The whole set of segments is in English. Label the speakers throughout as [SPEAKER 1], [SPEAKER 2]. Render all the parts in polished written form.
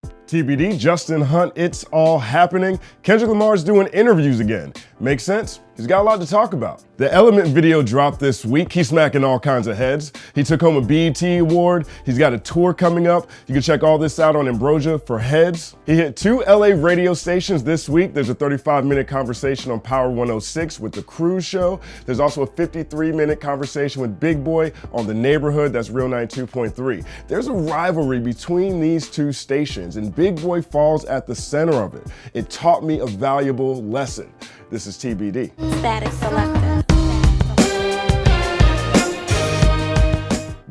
[SPEAKER 1] TBD, Justin Hunt, it's all happening. Kendrick Lamar's doing interviews again. Makes sense? He's got a lot to talk about. The Element video dropped this week. He's smacking all kinds of heads. He took home a BET award. He's got a tour coming up. You can check all this out on Ambrosia for heads. He hit 2 LA radio stations this week. There's a 35-minute conversation on Power 106 with The Cruise Show. There's also a 53-minute conversation with Big Boy on The Neighborhood. That's Real 92.3. There's a rivalry between these two stations, and Big Boy falls at the center of it. It taught me a valuable lesson. This is TBD.
[SPEAKER 2] Static selector.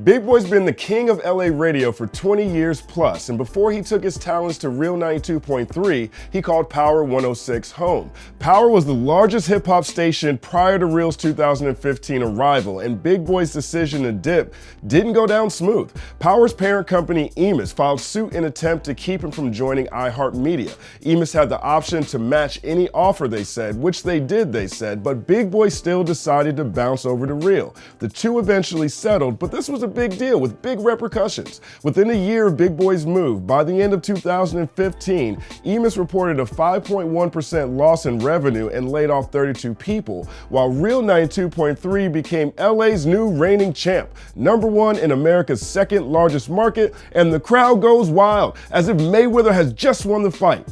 [SPEAKER 1] Big Boy's been the king of LA radio for 20 years plus, and before he took his talents to Real 92.3, he called Power 106 home. Power was the largest hip-hop station prior to Real's 2015 arrival, and Big Boy's decision to dip didn't go down smooth. Power's parent company, Emis, filed suit in an attempt to keep him from joining iHeartMedia. Emis had the option to match any offer, they said, which they did, they said, but Big Boy still decided to bounce over to Real. The two eventually settled, but this was a big deal with big repercussions. Within a year of Big Boy's move, by the end of 2015, Emis reported a 5.1% loss in revenue and laid off 32 people, while Real 92.3 became LA's new reigning champ, #1 in America's second largest market, and the crowd goes wild, as if Mayweather has just won the fight.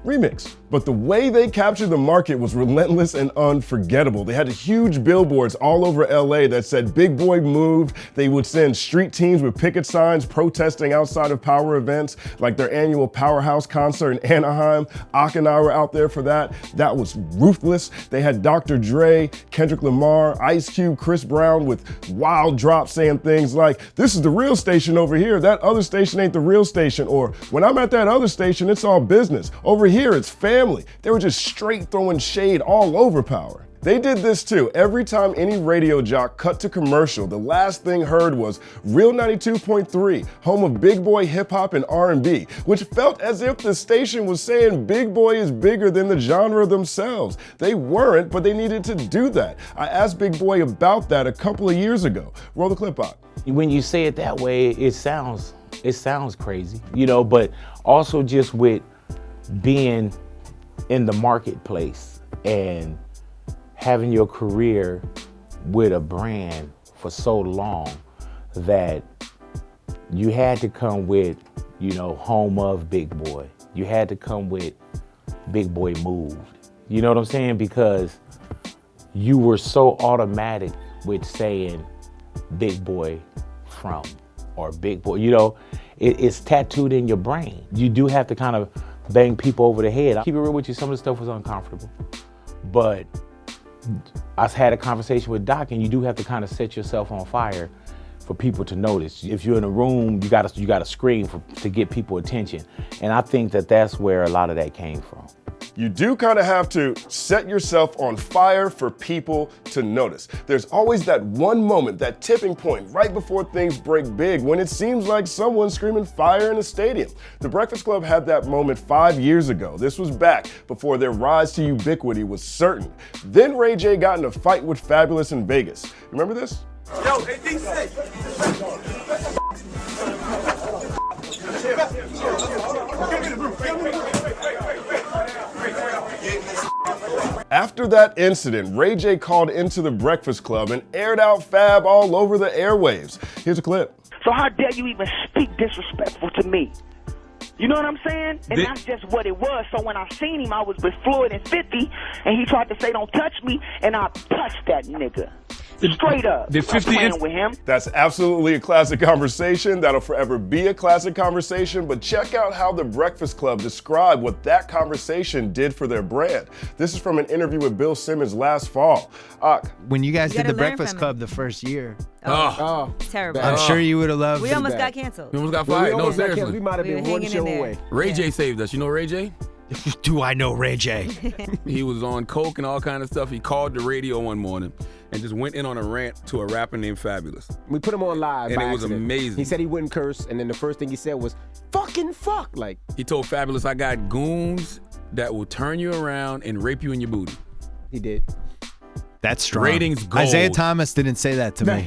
[SPEAKER 1] Remix. But the way they captured the market was relentless and unforgettable. They had huge billboards all over LA that said Big Boy moved. They would send street teams with picket signs protesting outside of Power events, like their annual Powerhouse concert in Anaheim. Ak and I were out there for that. That was ruthless. They had Dr. Dre, Kendrick Lamar, Ice Cube, Chris Brown with wild drops saying things like, "This is the real station over here. That other station ain't the real station." Or, "When I'm at that other station, it's all business. Over here, it's family." They were just straight throwing shade all over Power. They did this too. Every time any radio jock cut to commercial, the last thing heard was Real 92.3, home of Big Boy hip hop and R&B, which felt as if the station was saying Big Boy is bigger than the genre themselves. They weren't, but they needed to do that. I asked Big Boy about that a couple of years ago. Roll the clip out.
[SPEAKER 3] When you say it that way, it sounds crazy, but also just with being in the marketplace and having your career with a brand for so long that you had to come with, home of Big Boy. You had to come with Big Boy moved. You know what I'm saying? Because you were so automatic with saying Big Boy from or Big Boy. It's tattooed in your brain. You do have to kind of bang people over the head. I'll keep it real with you, some of the stuff was uncomfortable. But I had a conversation with Doc, and you do have to kind of set yourself on fire for people to notice. If you're in a room, you gotta scream to get people attention. And I think that's where a lot of that came from.
[SPEAKER 1] You do kind of have to set yourself on fire for people to notice. There's always that one moment, that tipping point right before things break big, when it seems like someone's screaming fire in a stadium. The Breakfast Club had that moment 5 years ago. This was back before their rise to ubiquity was certain. Then Ray J got in a fight with Fabulous in Vegas. Remember this?
[SPEAKER 4] Yo, AD6.
[SPEAKER 1] After that incident, Ray J called into the Breakfast Club and aired out Fab all over the airwaves. Here's a clip.
[SPEAKER 5] So how dare you even speak disrespectful to me? You know what I'm saying? And that's just what it was. So when I seen him, I was with Floyd and 50, and he tried to say, "Don't touch me," and I touched that nigga. Straight up.
[SPEAKER 6] The 50
[SPEAKER 5] with him.
[SPEAKER 1] That's absolutely a classic conversation. That'll forever be a classic conversation, but check out how the Breakfast Club described what that conversation did for their brand. This is from an interview with Bill Simmons last fall.
[SPEAKER 7] When you guys did the Breakfast Club the first year,
[SPEAKER 2] Terrible.
[SPEAKER 7] I'm sure you would have loved
[SPEAKER 2] We almost got canceled.
[SPEAKER 6] We almost got fired. No, seriously.
[SPEAKER 4] We might have been one show away.
[SPEAKER 6] Ray J saved us. You know Ray J?
[SPEAKER 7] Do I know Ray J?
[SPEAKER 6] He was on coke and all kind of stuff. He called the radio one morning and just went in on a rant to a rapper named Fabulous.
[SPEAKER 4] We put him on live
[SPEAKER 6] and
[SPEAKER 4] by
[SPEAKER 6] it was
[SPEAKER 4] accident.
[SPEAKER 6] amazing.
[SPEAKER 4] He said he wouldn't curse, and then the first thing he said was, fucking fuck. Like,
[SPEAKER 6] he told Fabulous, "I got goons that will turn you around and rape you in your booty."
[SPEAKER 4] He did.
[SPEAKER 7] That's strong.
[SPEAKER 6] Ratings gold.
[SPEAKER 7] Isaiah Thomas didn't say that to me.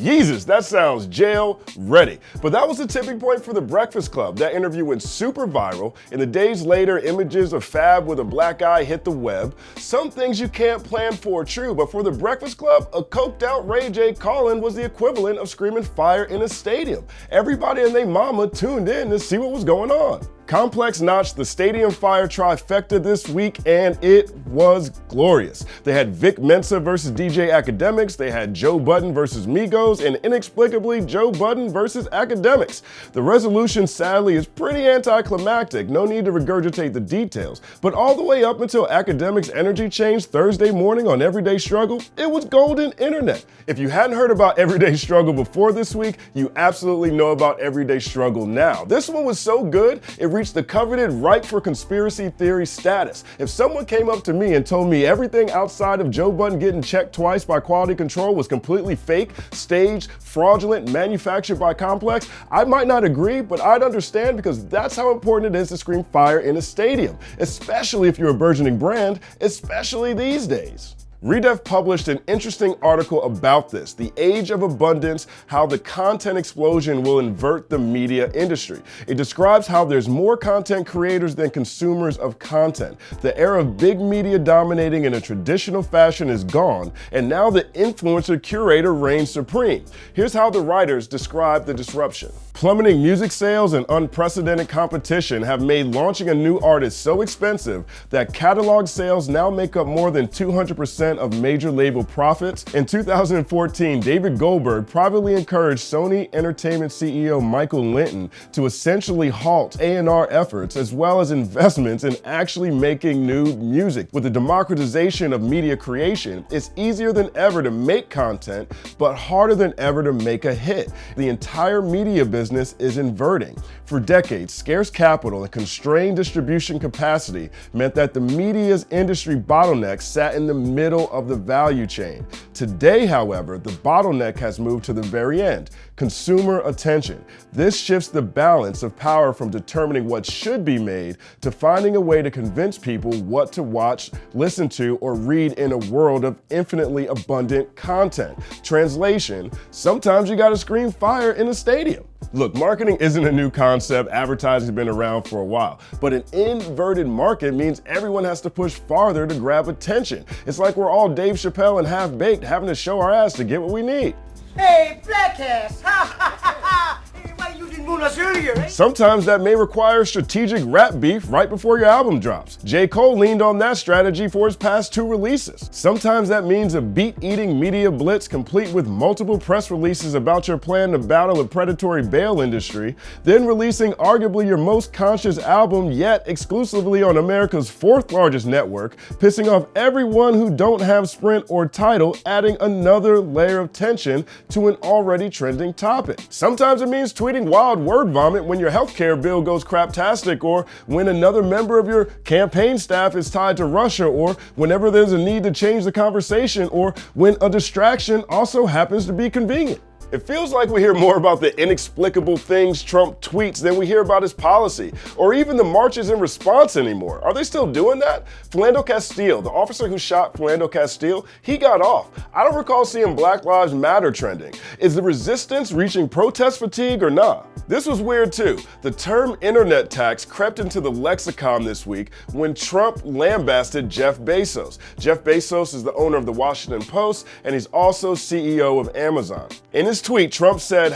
[SPEAKER 1] Jesus, that sounds jail ready. But that was the tipping point for The Breakfast Club. That interview went super viral. In the days later, images of Fab with a black eye hit the web. Some things you can't plan for are true, but for The Breakfast Club, a coked out Ray J calling was the equivalent of screaming fire in a stadium. Everybody and their mama tuned in to see what was going on. Complex notched the Stadium Fire trifecta this week, and it was glorious. They had Vic Mensa versus DJ Academics, they had Joe Budden versus Migos, and inexplicably Joe Budden versus Academics. The resolution, sadly, is pretty anticlimactic, no need to regurgitate the details, but all the way up until Academics' energy changed Thursday morning on Everyday Struggle, it was golden internet. If you hadn't heard about Everyday Struggle before this week, you absolutely know about Everyday Struggle now. This one was so good, it reached the coveted ripe for conspiracy theory status. If someone came up to me and told me everything outside of Joe Budden getting checked twice by quality control was completely fake, staged, fraudulent, manufactured by Complex, I might not agree, but I'd understand because that's how important it is to scream fire in a stadium, especially if you're a burgeoning brand, especially these days. Redef published an interesting article about this, the age of abundance, how the content explosion will invert the media industry. It describes how there's more content creators than consumers of content. The era of big media dominating in a traditional fashion is gone, and now the influencer curator reigns supreme. Here's how the writers describe the disruption. Plummeting music sales and unprecedented competition have made launching a new artist so expensive that catalog sales now make up more than 200% of major label profits. In 2014, David Goldberg privately encouraged Sony Entertainment CEO Michael Linton to essentially halt A&R efforts as well as investments in actually making new music. With the democratization of media creation, it's easier than ever to make content, but harder than ever to make a hit. The entire media business is inverting. For decades, scarce capital and constrained distribution capacity meant that the media's industry bottleneck sat in the middle of the value chain. Today, however, the bottleneck has moved to the very end, consumer attention. This shifts the balance of power from determining what should be made to finding a way to convince people what to watch, listen to, or read in a world of infinitely abundant content. Translation, sometimes you gotta scream fire in a stadium. Look, marketing isn't a new concept, advertising's been around for a while, but an inverted market means everyone has to push farther to grab attention. It's like we're all Dave Chappelle and Half-Baked having to show our ass to get what we need.
[SPEAKER 8] Hey, black ass! Ha ha ha ha! Hey, why you didn't moon us earlier, eh?
[SPEAKER 1] Sometimes that may require strategic rap beef right before your album drops. J. Cole leaned on that strategy for his past 2 releases. Sometimes that means a beat-eating media blitz complete with multiple press releases about your plan to battle a predatory bail industry, then releasing arguably your most conscious album yet exclusively on America's 4th largest network, pissing off everyone who don't have Sprint or Tidal, adding another layer of tension to an already trending topic. Sometimes it means tweeting wild word vomit when your healthcare bill goes craptastic, or when another member of your campaign staff is tied to Russia, or whenever there's a need to change the conversation, or when a distraction also happens to be convenient. It feels like we hear more about the inexplicable things Trump tweets than we hear about his policy, or even the marches in response anymore. Are they still doing that? Philando Castile, the officer who shot Philando Castile, he got off. I don't recall seeing Black Lives Matter trending. Is the resistance reaching protest fatigue or not? This was weird too. The term internet tax crept into the lexicon this week when Trump lambasted Jeff Bezos. Jeff Bezos is the owner of the Washington Post, and he's also CEO of Amazon. In his tweet, Trump said,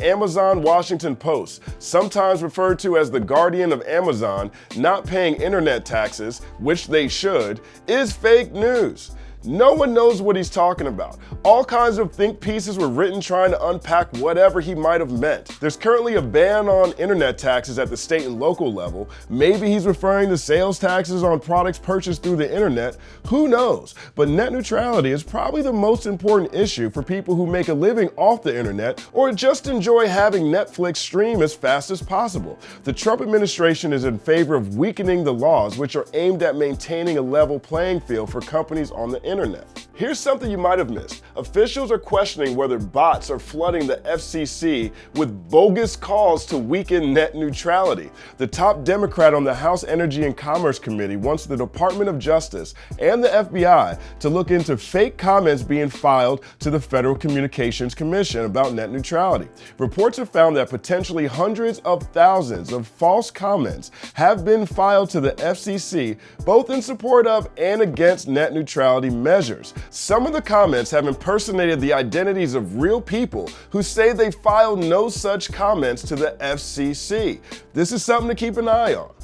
[SPEAKER 1] #Amazon Washington Post, sometimes referred to as the guardian of Amazon, not paying internet taxes, which they should, is fake news. No one knows what he's talking about. All kinds of think pieces were written trying to unpack whatever he might have meant. There's currently a ban on internet taxes at the state and local level. Maybe he's referring to sales taxes on products purchased through the internet. Who knows? But net neutrality is probably the most important issue for people who make a living off the internet or just enjoy having Netflix stream as fast as possible. The Trump administration is in favor of weakening the laws which are aimed at maintaining a level playing field for companies on the internet. internet. Here's something you might have missed. Officials are questioning whether bots are flooding the FCC with bogus calls to weaken net neutrality. The top Democrat on the House Energy and Commerce Committee wants the Department of Justice and the FBI to look into fake comments being filed to the Federal Communications Commission about net neutrality. Reports have found that potentially hundreds of thousands of false comments have been filed to the FCC, both in support of and against net neutrality measures. Some of the comments have impersonated the identities of real people who say they filed no such comments to the FCC. This is something to keep an eye on.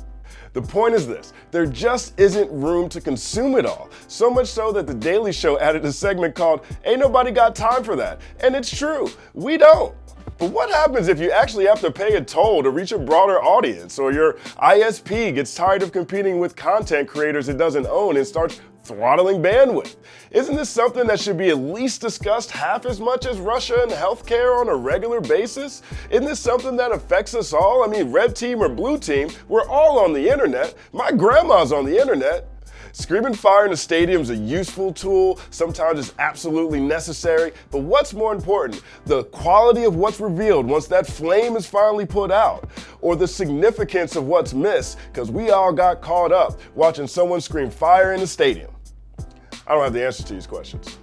[SPEAKER 1] The point is this, there just isn't room to consume it all. So much so that The Daily Show added a segment called Ain't Nobody Got Time for That. And it's true, we don't. But what happens if you actually have to pay a toll to reach a broader audience, or your ISP gets tired of competing with content creators it doesn't own and starts throttling bandwidth? Isn't this something that should be at least discussed half as much as Russia and healthcare on a regular basis? Isn't this something that affects us all? I mean, red team or blue team, we're all on the internet. My grandma's on the internet. Screaming fire in a stadium is a useful tool, sometimes it's absolutely necessary, but what's more important, the quality of what's revealed once that flame is finally put out, or the significance of what's missed, because we all got caught up watching someone scream fire in the stadium? I don't have the answer to these questions.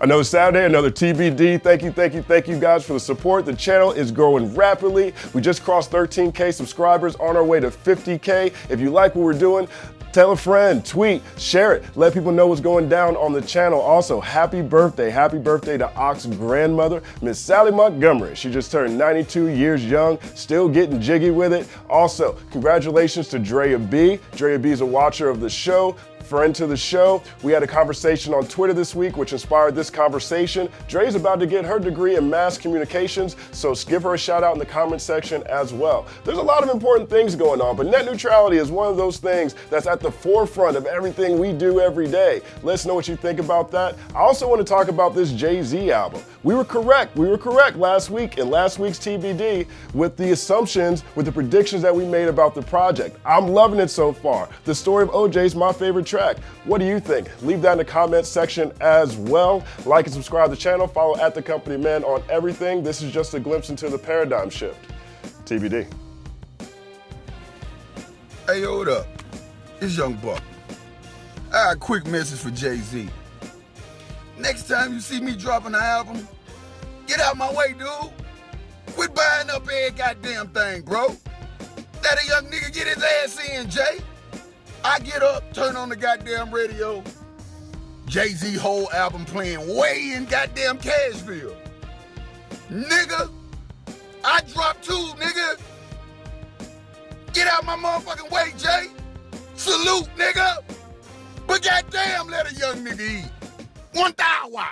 [SPEAKER 1] Another Saturday, another TBD. Thank you guys for the support. The channel is growing rapidly. We just crossed 13K subscribers, on our way to 50K. If you like what we're doing, tell a friend, tweet, share it. Let people know what's going down on the channel. Also, happy birthday to Ock's grandmother, Miss Sally Montgomery. She just turned 92 years young, still getting jiggy with it. Also, congratulations to Drea B. Drea B is a watcher of the show, friend to the show. We had a conversation on Twitter this week which inspired this conversation. Dre's about to get her degree in mass communications, so give her a shout out in the comment section as well. There's a lot of important things going on, but net neutrality is one of those things that's at the forefront of everything we do every day. Let us know what you think about that. I also want to talk about this Jay-Z album. We were correct last week in last week's TBD with the assumptions, with the predictions that we made about the project. I'm loving it so far. The story of OJ is my favorite track. What do you think? Leave that in the comments section as well. Like and subscribe to the channel. Follow @TheCompanyMan on everything. This is just a glimpse into the paradigm shift. TBD.
[SPEAKER 9] Hey, hold up. It's Young Buck. I got a quick message for Jay-Z. Next time you see me dropping an album, get out my way, dude. Quit buying up every goddamn thing, bro. Let a young nigga get his ass in, Jay. I get up, turn on the goddamn radio, Jay-Z whole album playing way in goddamn Cashville. Nigga, I dropped 2, nigga. Get out my motherfucking way, Jay. Salute, nigga. But goddamn, let a young nigga eat. 1 thou wow.